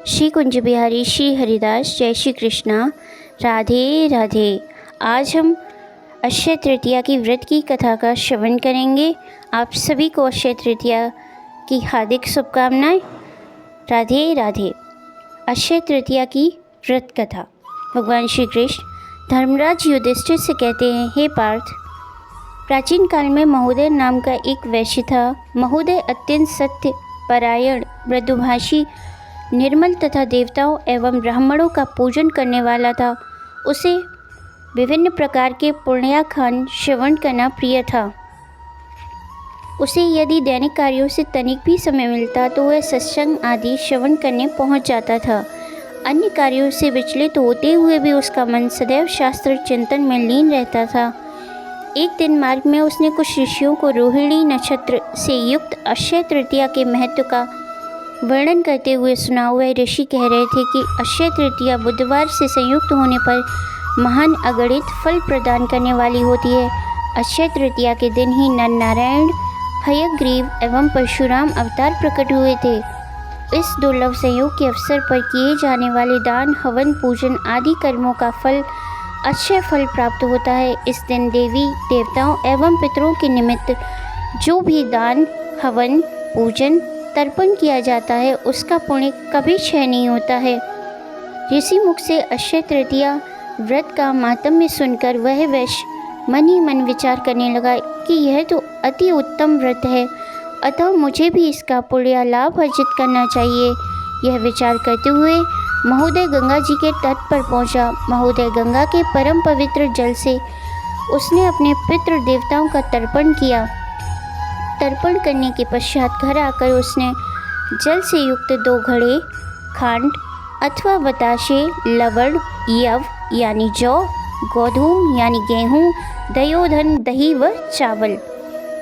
श्री कुंज बिहारी श्री हरिदास। जय श्री कृष्णा। राधे राधे। आज हम अक्षय तृतीया की व्रत की कथा का श्रवण करेंगे। आप सभी को अक्षय तृतीया की हार्दिक शुभकामनाएं। राधे राधे। अक्षय तृतीया की व्रत कथा। भगवान श्री कृष्ण धर्मराज युधिष्ठिर से कहते हैं, हे पार्थ, प्राचीन काल में महोदय नाम का एक वैश्य था। महोदय अत्यंत सत्य परायण, मृदुभाषी, निर्मल तथा देवताओं एवं ब्राह्मणों का पूजन करने वाला था। उसे विभिन्न प्रकार के पुण्याखंड श्रवण करना प्रिय था। उसे यदि दैनिक कार्यों से तनिक भी समय मिलता तो वह सत्संग आदि श्रवण करने पहुंच जाता था। अन्य कार्यों से विचलित होते हुए भी उसका मन सदैव शास्त्र चिंतन में लीन रहता था। एक दिन मार्ग में उसने कुछ ऋषियों को रोहिणी नक्षत्र से युक्त अक्षय तृतीया के महत्व का वर्णन करते हुए सुना। वह ऋषि कह रहे थे कि अक्षय तृतीया बुधवार से संयुक्त होने पर महान अगणित फल प्रदान करने वाली होती है। अक्षय तृतीया के दिन ही नर नारायण, हयग्रीव एवं परशुराम अवतार प्रकट हुए थे। इस दुर्लभ संयोग के अवसर पर किए जाने वाले दान, हवन, पूजन आदि कर्मों का फल अक्षय फल प्राप्त होता है। इस दिन देवी देवताओं एवं पितरों के निमित्त जो भी दान, हवन, पूजन, तर्पण किया जाता है उसका पुण्य कभी क्षय नहीं होता है। ऋषि मुख से अक्षय तृतीया व्रत का माहात्म्य सुनकर वह वैश्य मन ही मन विचार करने लगा कि यह तो अति उत्तम व्रत है, अतः मुझे भी इसका पुण्य लाभ अर्जित करना चाहिए। यह विचार करते हुए महोदय गंगा जी के तट पर पहुंचा। महोदय गंगा के परम पवित्र जल से उसने अपने पितृ देवताओं का तर्पण किया। तर्पण करने के पश्चात घर आकर उसने जल से युक्त 2 घड़े खांड अथवा बताशे, लवण, यव यानी जौ, गोधूम यानी गेहूँ, दयोधन दही व चावल,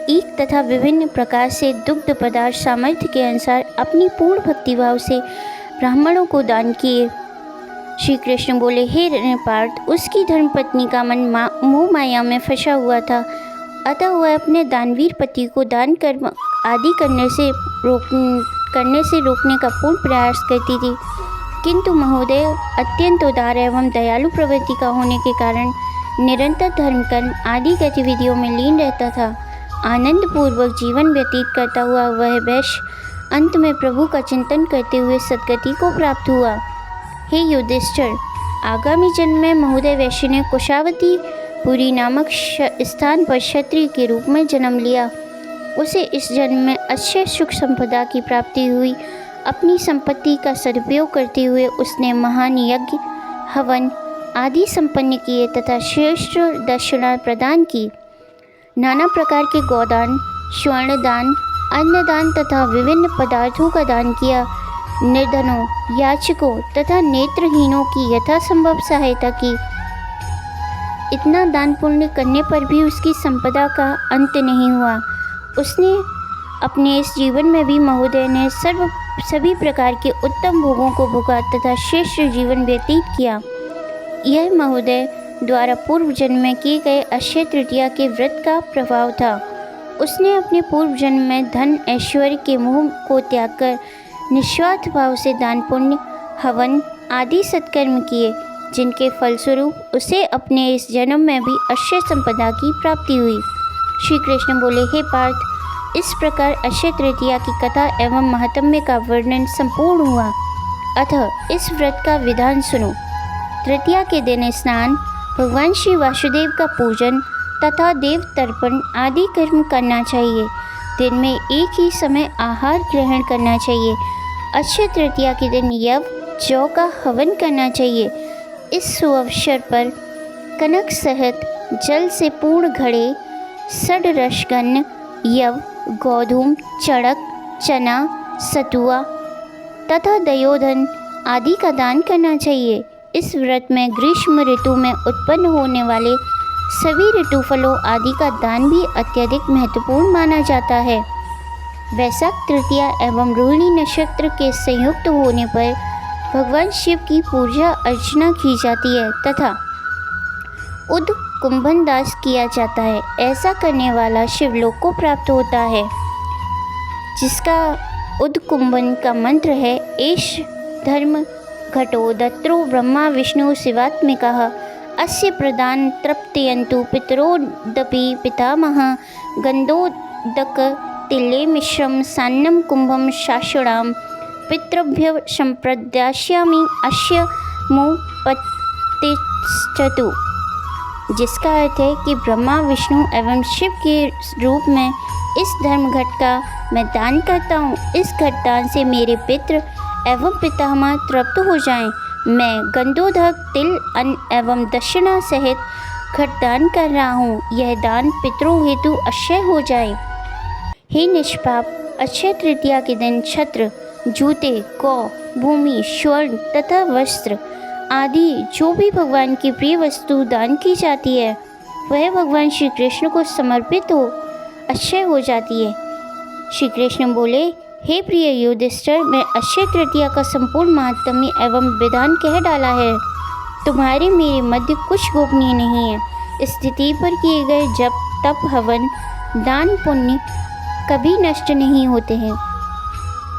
ईख तथा विभिन्न प्रकार से दुग्ध पदार्थ सामर्थ्य के अनुसार अपनी पूर्ण भक्तिभाव से ब्राह्मणों को दान किए। श्री कृष्ण बोले, हे पार्थ, उसकी धर्मपत्नी का मन मोह माया में फंसा हुआ था, अतः वह अपने दानवीर पति को दान कर्म आदि करने से रोकने का पूर्ण प्रयास करती थी, किंतु महोदय अत्यंत उदार एवं दयालु प्रवृत्ति का होने के कारण निरंतर धर्म कर्म आदि गतिविधियों में लीन रहता था। आनंद पूर्वक जीवन व्यतीत करता हुआ वह वैश्य अंत में प्रभु का चिंतन करते हुए सद्गति को प्राप्त हुआ। हे युधिष्ठिर, आगामी जन्म में महोदय वैश्य ने कुशावती पुरी नामक स्थान पर क्षत्रिय के रूप में जन्म लिया। उसे इस जन्म में अक्षय सुख संपदा की प्राप्ति हुई। अपनी संपत्ति का सदुपयोग करते हुए उसने महान यज्ञ, हवन आदि संपन्न किए तथा श्रेष्ठ दक्षिणा प्रदान की। नाना प्रकार के गोदान, स्वर्णदान, अन्नदान तथा विभिन्न पदार्थों का दान किया। निर्धनों, याचकों तथा नेत्रहीनों की यथासंभव सहायता की। इतना दान पुण्य करने पर भी उसकी संपदा का अंत नहीं हुआ। उसने अपने इस जीवन में भी महोदय ने सभी प्रकार के उत्तम भोगों को भोगा तथा श्रेष्ठ जीवन व्यतीत किया। यह महोदय द्वारा पूर्व जन्म में किए गए अक्षय तृतीया के व्रत का प्रभाव था। उसने अपने पूर्व जन्म में धन ऐश्वर्य के मोह को त्याग कर निस्वार्थ भाव से दान, पुण्य, हवन आदि सत्कर्म किए, जिनके फलस्वरूप उसे अपने इस जन्म में भी अक्षय संपदा की प्राप्ति हुई। श्री कृष्ण बोले, हे पार्थ, इस प्रकार अक्षय तृतीया की कथा एवं महात्म्य का वर्णन संपूर्ण हुआ। अतः इस व्रत का विधान सुनो। तृतीया के दिन स्नान, भगवान श्री वासुदेव का पूजन तथा देव तर्पण आदि कर्म करना चाहिए। दिन में एक ही समय आहार ग्रहण करना चाहिए। अक्षय तृतीया के दिन यव, जौ का हवन करना चाहिए। इस सुअवसर पर कनक सहित जल से पूर्ण घड़े, षड्रसगन्न, यव, गोधूम, चढ़क, चना, सतुआ तथा दयोधन आदि का दान करना चाहिए। इस व्रत में ग्रीष्म ऋतु में उत्पन्न होने वाले सभी ऋतुफलों आदि का दान भी अत्यधिक महत्वपूर्ण माना जाता है। वैशाख तृतीया एवं रोहिणी नक्षत्र के संयुक्त होने पर भगवान शिव की पूजा अर्चना की जाती है तथा उद कुंभन दास किया जाता है। ऐसा करने वाला शिवलोक को प्राप्त होता है, जिसका उद कुंभन का मंत्र है, एष धर्म घटो दत्रो ब्रह्मा विष्णु शिवात्मिकः अस्य प्रदान तृप्तयन्तु पितरोदपि पितामह गन्धोदक तिले मिश्रम सान्नं कुंभम शाश्वतां पितृभ्य संप्रदास्यामि अस्य मुपतिष्ठतु। जिसका अर्थ है कि ब्रह्मा विष्णु एवं शिव के रूप में इस धर्मघट का मैं दान करता हूँ। इस घटदान से मेरे पितृ एवं पितामह तृप्त हो जाएं। मैं गंधोदक तिल अन्न एवं दक्षिणा सहित घटदान कर रहा हूँ। यह दान पितरों हेतु अक्षय हो जाए। हे निष्पाप, अक्षय तृतीया के दिन छत्र, जूते, गौ, भूमि, स्वर्ण तथा वस्त्र आदि जो भी भगवान की प्रिय वस्तु दान की जाती है वह भगवान श्री कृष्ण को समर्पित हो अक्षय हो जाती है। श्री कृष्ण बोले, हे प्रिय युधिष्ठिर, मैं अक्षय तृतीया का संपूर्ण महात्म्य एवं विधान कह डाला है। तुम्हारे मेरे मध्य कुछ गोपनीय नहीं है। स्थिति पर किए गए जप, तप, हवन, दान, पुण्य कभी नष्ट नहीं होते हैं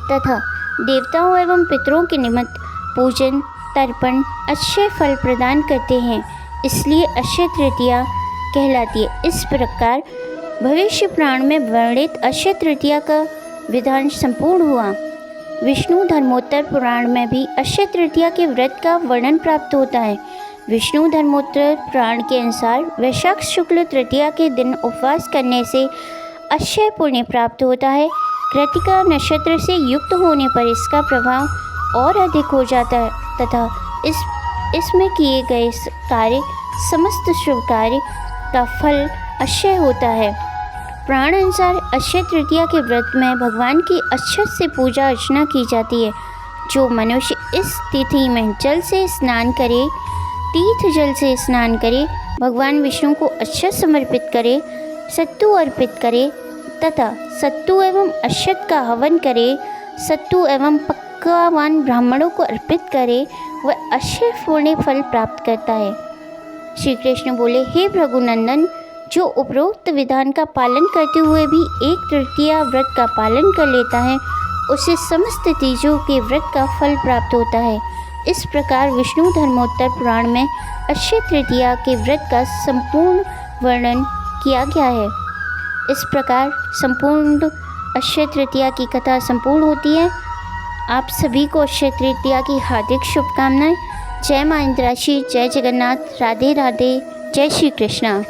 तथा देवताओं एवं पितरों के निमित्त पूजन तर्पण अक्षय फल प्रदान करते हैं, इसलिए अक्षय तृतीया कहलाती है। इस प्रकार भविष्य पुराण में वर्णित अक्षय तृतीया का विधान संपूर्ण हुआ। विष्णु धर्मोत्तर पुराण में भी अक्षय तृतीया के व्रत का वर्णन प्राप्त होता है। विष्णु धर्मोत्तर पुराण के अनुसार वैशाख शुक्ल तृतीया के दिन उपवास करने से अक्षय पुण्य प्राप्त होता है। कृतिका नक्षत्र से युक्त होने पर इसका प्रभाव और अधिक हो जाता है तथा इसमें किए गए कार्य समस्त शुभ कार्य का फल अक्षय होता है। पुराण अनुसार अक्षय तृतीया के व्रत में भगवान की अक्षत से पूजा अर्चना की जाती है। जो मनुष्य इस तिथि में जल से स्नान करे, तीर्थ जल से स्नान करे, भगवान विष्णु को अक्षत समर्पित करे, सत्तू अर्पित करे तथा सत्तू एवं अक्षत का हवन करे, सत्तू एवं पक्वान ब्राह्मणों को अर्पित करे, वह अक्षय पुण्य फल प्राप्त करता है। श्री कृष्ण बोले, हे भृगुनंदन, जो उपरोक्त विधान का पालन करते हुए भी एक तृतीया व्रत का पालन कर लेता है उसे समस्त तीजों के व्रत का फल प्राप्त होता है। इस प्रकार विष्णु धर्मोत्तर पुराण में अक्षय तृतीया के व्रत का संपूर्ण वर्णन किया गया है। इस प्रकार संपूर्ण अक्षय तृतीया की कथा संपूर्ण होती है। आप सभी को अक्षय तृतीया की हार्दिक शुभकामनाएं। जय मां इंद्राक्षी, जय जगन्नाथ, राधे राधे, जय श्री कृष्णा।